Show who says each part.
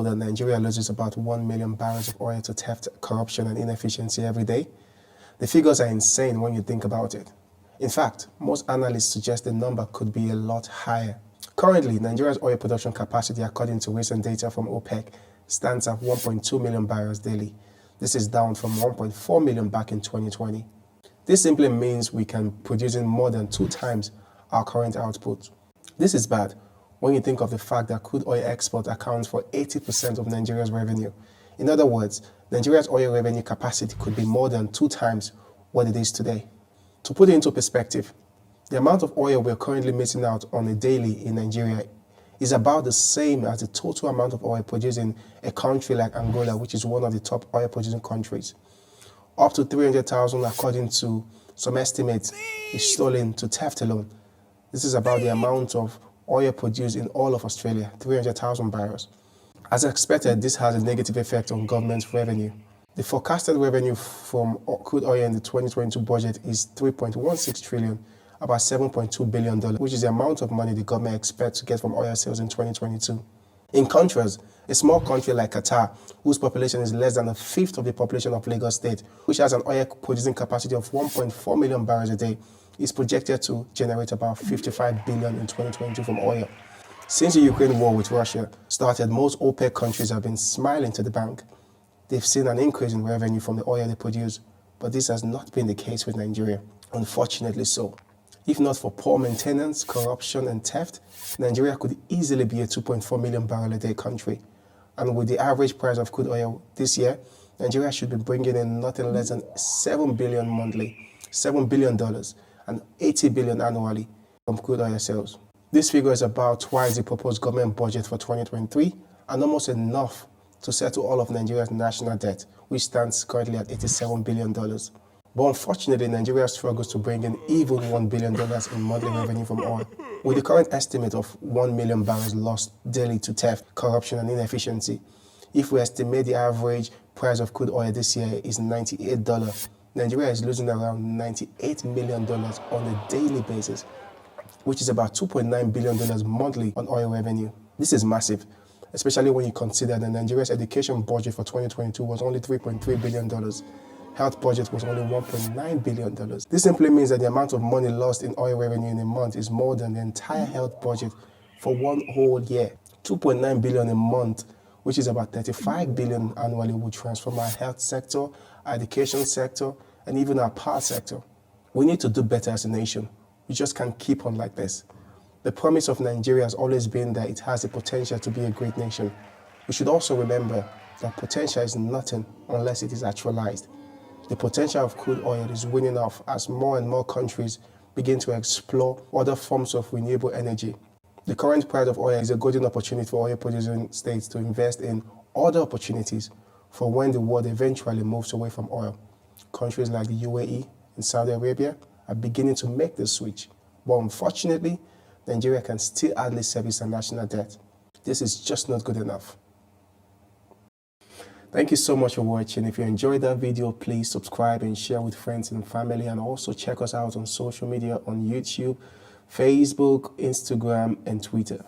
Speaker 1: know that Nigeria loses about 1 million barrels of oil to theft, corruption, and inefficiency every day? The figures are insane when you think about it. In fact, most analysts suggest the number could be a lot higher. Currently, Nigeria's oil production capacity, according to recent data from OPEC, stands at 1.2 million barrels daily. This is down from 1.4 million back in 2020. This simply means we can produce more than 2 times our current output. This is bad when you think of the fact that crude oil export accounts for 80% of Nigeria's revenue. In other words, Nigeria's oil revenue capacity could be more than 2 times what it is today. To put it into perspective, the amount of oil we're currently missing out on a daily in Nigeria is about the same as the total amount of oil produced in a country like Angola, which is one of the top oil producing countries. Up to 300,000, according to some estimates, is stolen to theft alone. This is about the amount of oil produced in all of Australia, 300,000 barrels. As expected, this has a negative effect on government's revenue. The forecasted revenue from crude oil in the 2022 budget is 3.16 trillion, about $7.2 billion, which is the amount of money the government expects to get from oil sales in 2022. In contrast, a small country like Qatar, whose population is less than a fifth of the population of Lagos State, which has an oil producing capacity of 1.4 million barrels a day, is projected to generate about 55 billion in 2022 from oil. Since the Ukraine war with Russia started, most OPEC countries have been smiling to the bank. They've seen an increase in revenue from the oil they produce, but this has not been the case with Nigeria, unfortunately so. If not for poor maintenance, corruption, and theft, Nigeria could easily be a 2.4 million barrel a day country. And with the average price of crude oil this year, Nigeria should be bringing in nothing less than $7 billion monthly, $7 billion, and $80 billion annually from crude oil sales. This figure is about twice the proposed government budget for 2023 and almost enough to settle all of Nigeria's national debt, which stands currently at $87 billion. But unfortunately, Nigeria struggles to bring in even $1 billion in monthly revenue from oil. With the current estimate of 1 million barrels lost daily to theft, corruption, and inefficiency, if we estimate the average price of crude oil this year is $98, Nigeria is losing around $98 million on a daily basis, which is about $2.9 billion monthly on oil revenue. This is massive, especially when you consider that Nigeria's education budget for 2022 was only $3.3 billion. Health budget was only $1.9 billion. This simply means that the amount of money lost in oil revenue in a month is more than the entire health budget for one whole year. 2.9 billion a month, which is about 35 billion annually, would transform our health sector, our education sector, and even our power sector. We need to do better as a nation. We just can't keep on like this. The promise of Nigeria has always been that it has the potential to be a great nation. We should also remember that potential is nothing unless it is actualized. The potential of crude oil is winning off as more and more countries begin to explore other forms of renewable energy. The current price of oil is a golden opportunity for oil-producing states to invest in other opportunities for when the world eventually moves away from oil. Countries like the UAE and Saudi Arabia are beginning to make the switch, but unfortunately, Nigeria can still hardly service our national debt. This is just not good enough. Thank you so much for watching. If you enjoyed that video, please subscribe and share with friends and family, and also check us out on social media on YouTube, Facebook, Instagram, and Twitter.